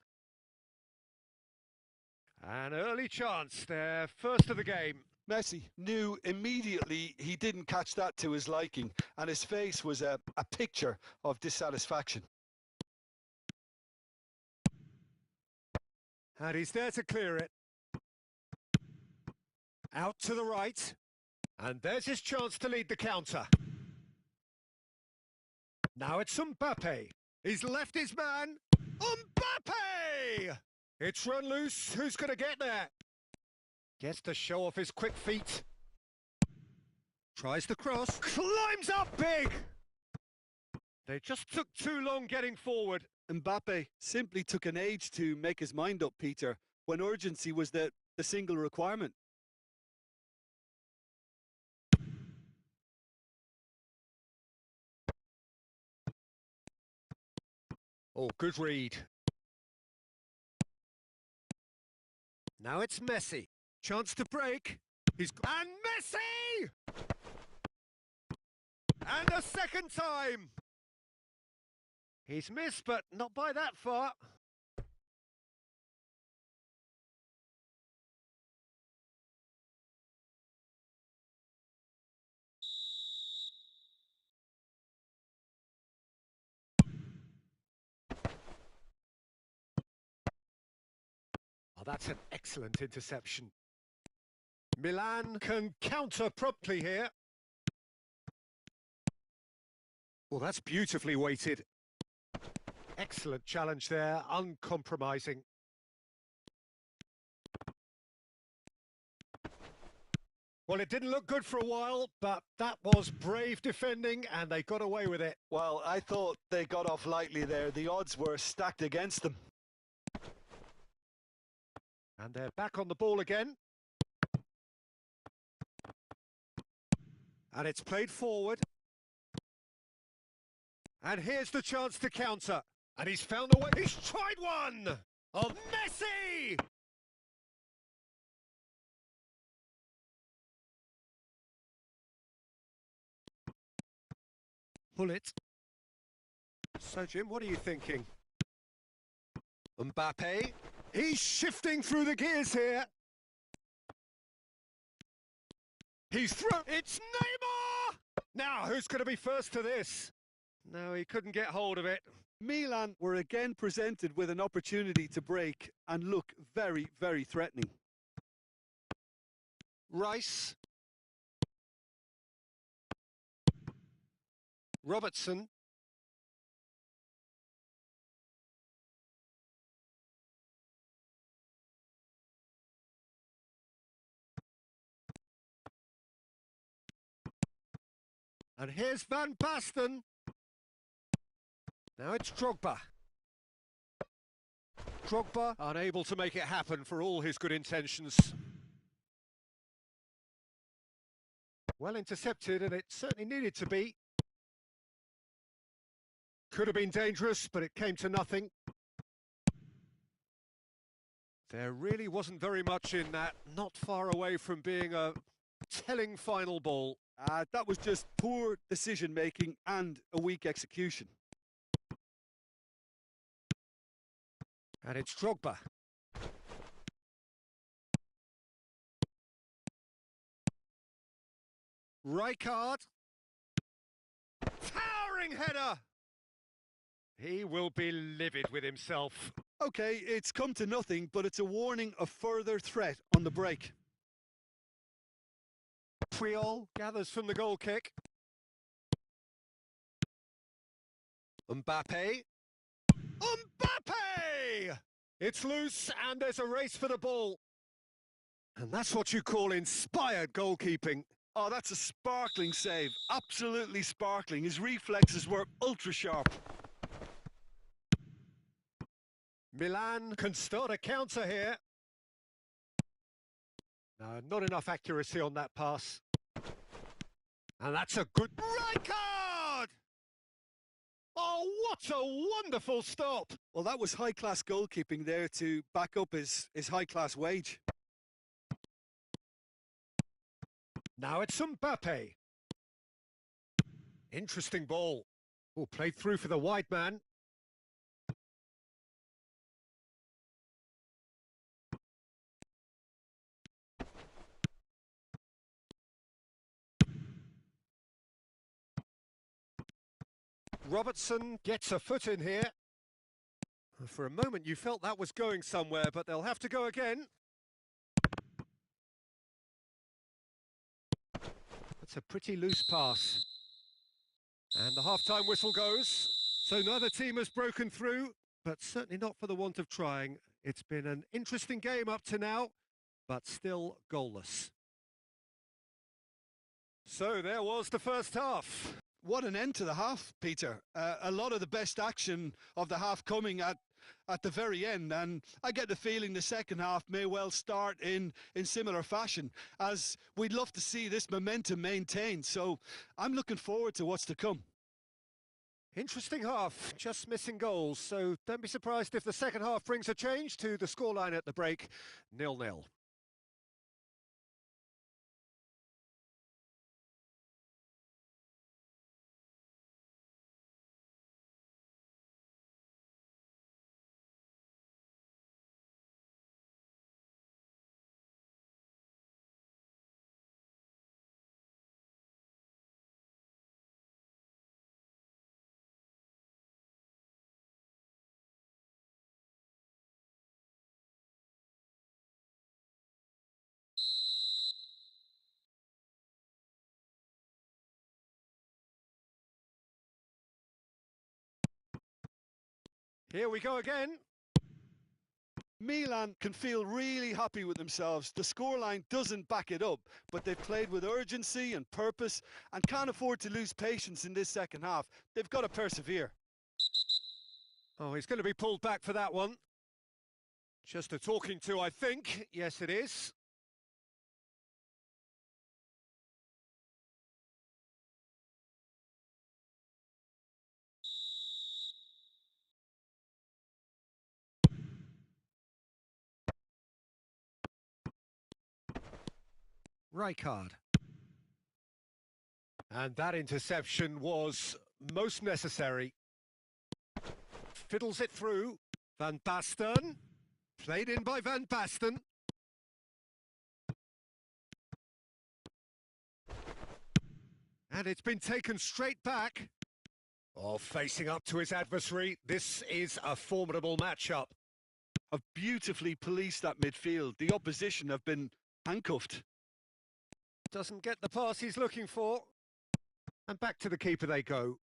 An early chance, their first of the game. Messi knew immediately he didn't catch that to his liking, and his face was a picture of dissatisfaction. And he's there to clear it. Out to the right. And there's his chance to lead the counter. Now it's Mbappe. He's left his man. Mbappe! It's run loose. Who's going to get there? Gets to show off his quick feet. Tries the cross. Climbs up big! They just took too long getting forward. Mbappe simply took an age to make his mind up, Peter, when urgency was the single requirement. Oh, good read. Now it's Messi. Chance to break. And Messi! And a second time! He's missed, but not by that far. Oh, that's an excellent interception. Milan can counter promptly here. Well, that's beautifully weighted. Excellent challenge there, uncompromising. Well, it didn't look good for a while, but that was brave defending, and they got away with it. Well, I thought they got off lightly there. The odds were stacked against them. And they're back on the ball again. And it's played forward. And here's the chance to counter. And he's found a way. He's tried one! Of Messi! Pull it. So, Jim, what are you thinking? Mbappe. He's shifting through the gears here. He's through. It's Neymar! Now, who's going to be first to this? No, he couldn't get hold of it. Milan were again presented with an opportunity to break and look very, very threatening. Rice. Robertson. And here's Van Basten. Now it's Drogba. Drogba unable to make it happen for all his good intentions. Well intercepted, and it certainly needed to be. Could have been dangerous, but it came to nothing. There really wasn't very much in that, not far away from being a telling final ball. That was just poor decision-making and a weak execution. And it's Drogba. Rijkaard. Towering header! He will be livid with himself. Okay, it's come to nothing, but it's a warning of further threat on the break. Puyol gathers from the goal kick. Mbappe. Mbappe! It's loose and there's a race for the ball. And that's what you call inspired goalkeeping. Oh, that's a sparkling save. Absolutely sparkling. His reflexes were ultra sharp. Milan can start a counter here. No, not enough accuracy on that pass. And that's a good... Rijkaard! Oh, what a wonderful stop! Well, that was high-class goalkeeping there to back up his high-class wage. Now it's Mbappe. Interesting ball. Oh, played through for the wide man. Robertson gets a foot in here. For a moment you felt that was going somewhere, but they'll have to go again. That's a pretty loose pass. And the half-time whistle goes. So neither team has broken through, but certainly not for the want of trying. It's been an interesting game up to now, but still goalless. So there was the first half. What an end to the half, Peter. A lot of the best action of the half coming at the very end, and I get the feeling the second half may well start in similar fashion, as we'd love to see this momentum maintained. So I'm looking forward to what's to come. Interesting half, just missing goals, so don't be surprised if the second half brings a change to the scoreline at the break, 0-0. Here we go again. Milan can feel really happy with themselves. The scoreline doesn't back it up, but they've played with urgency and purpose and can't afford to lose patience in this second half. They've got to persevere. Oh, he's going to be pulled back for that one. Just a talking to, I think. Yes, it is. Rijkaard. And that interception was most necessary. Fiddles it through. Van Basten. Played in by Van Basten. And it's been taken straight back. Oh, facing up to his adversary. This is a formidable matchup. Have beautifully policed that midfield. The opposition have been handcuffed. Doesn't get the pass he's looking for. And back to the keeper they go.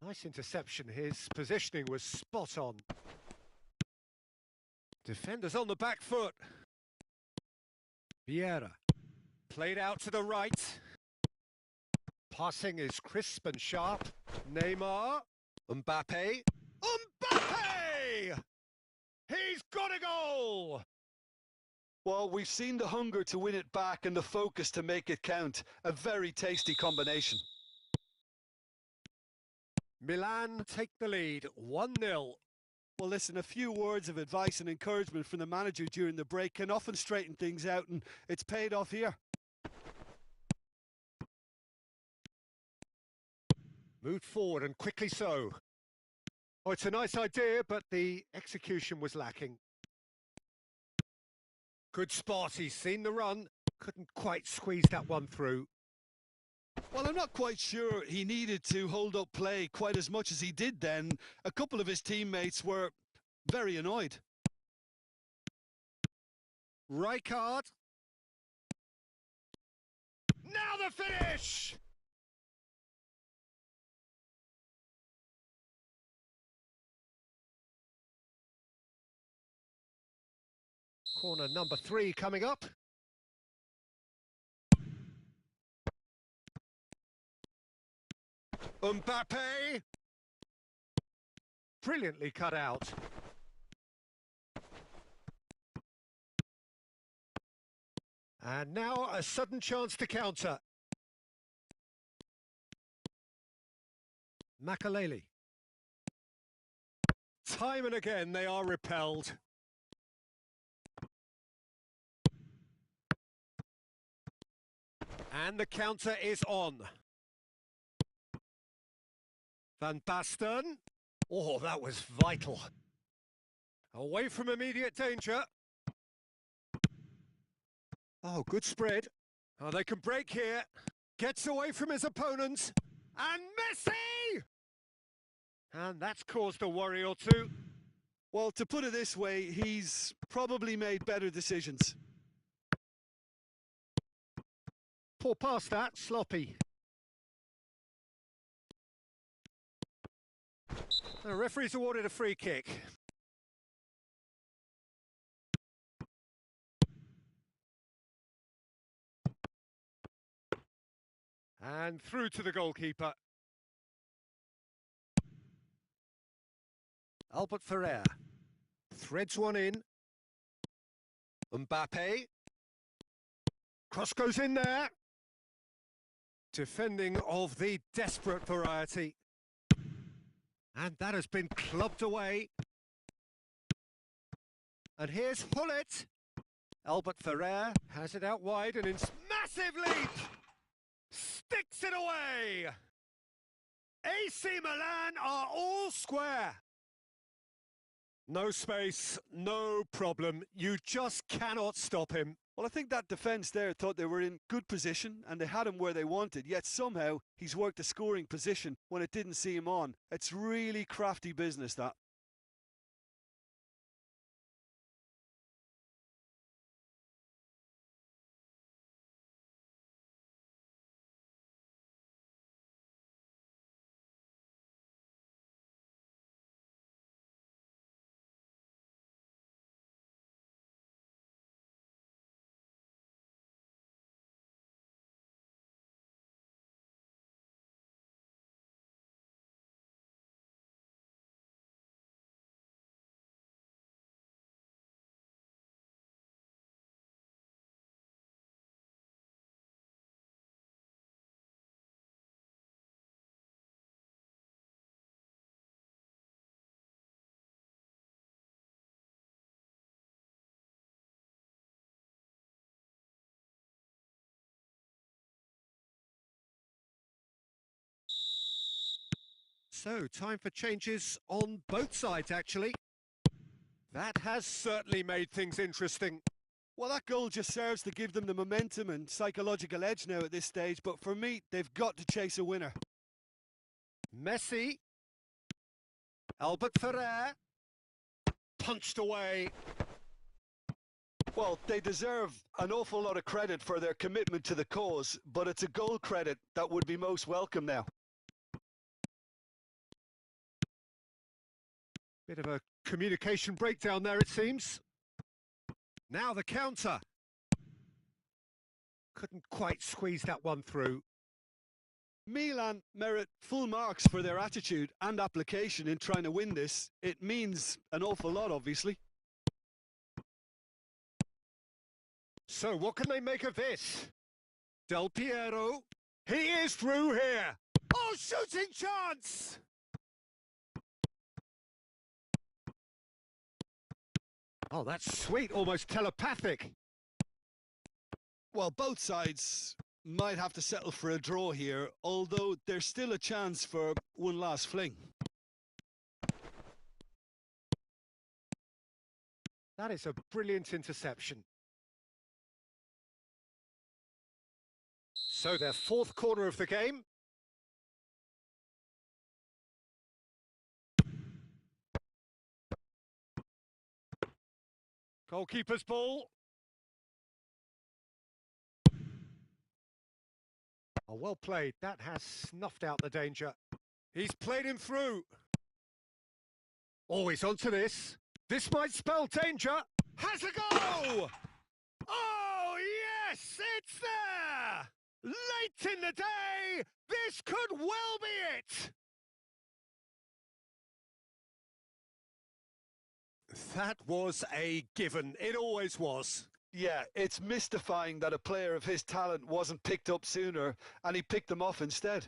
Nice interception. His positioning was spot on. Defenders on the back foot. Vieira. Played out to the right. Passing is crisp and sharp. Neymar. Mbappe. Mbappe! He's got a goal! Well, we've seen the hunger to win it back and the focus to make it count. A very tasty combination. Milan take the lead, 1-0. Well, listen, a few words of advice and encouragement from the manager during the break can often straighten things out, and it's paid off here. Moved forward and quickly so. Oh, it's a nice idea, but the execution was lacking. Good spot, he's seen the run. Couldn't quite squeeze that one through. Well, I'm not quite sure he needed to hold up play quite as much as he did then. A couple of his teammates were very annoyed. Rijkaard. Now the finish! Corner number 3 coming up. Mbappe. Brilliantly cut out. And now a sudden chance to counter. Makaleli. Time and again they are repelled. And the counter is on. Van Basten. Oh, that was vital. Away from immediate danger. Oh, good spread. Oh, they can break here. Gets away from his opponents. And Messi! And that's caused a worry or two. Well, to put it this way, he's probably made better decisions. Poor pass that, sloppy. The referee's awarded a free kick. And through to the goalkeeper. Albert Ferrer threads one in. Mbappe. Cross goes in there. Defending of the desperate variety. And that has been clubbed away. And here's Hullet. Albert Ferrer has it out wide and in massive leap. Sticks it away. AC Milan are all square. No space, no problem. You just cannot stop him. Well, I think that defence there thought they were in good position and they had him where they wanted, yet somehow he's worked a scoring position when it didn't see him on. It's really crafty business, that. So, time for changes on both sides, actually. That has certainly made things interesting. Well, that goal just serves to give them the momentum and psychological edge now at this stage, but for me, they've got to chase a winner. Messi. Albert Ferrer. Punched away. Well, they deserve an awful lot of credit for their commitment to the cause, but it's a goal credit that would be most welcome now. Bit of a communication breakdown there, it seems. Now the counter. Couldn't quite squeeze that one through. Milan merit full marks for their attitude and application in trying to win this. It means an awful lot, obviously. So what can they make of this? Del Piero. He is through here. Oh, shooting chance! Oh, that's sweet, almost telepathic. Well, both sides might have to settle for a draw here, although there's still a chance for one last fling. That is a brilliant interception. So their fourth corner of the game. Goalkeeper's ball. Oh, well played. That has snuffed out the danger. He's played him through. Oh, he's onto this. This might spell danger. Has a go! Oh, yes, it's there! Late in the day, this could well be it! That was a given. It always was. Yeah, it's mystifying that a player of his talent wasn't picked up sooner, and he picked them off instead.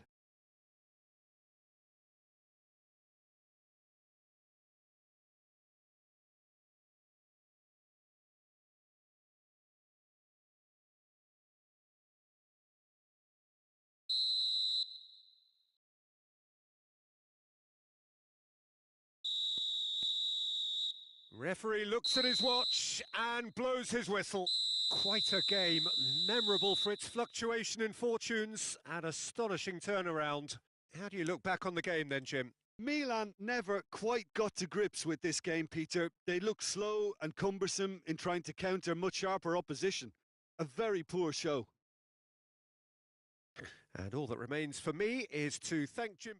Referee looks at his watch and blows his whistle. Quite a game, memorable for its fluctuation in fortunes and astonishing turnaround. How do you look back on the game then, Jim? Milan never quite got to grips with this game, Peter. They looked slow and cumbersome in trying to counter much sharper opposition. A very poor show. And all that remains for me is to thank Jim.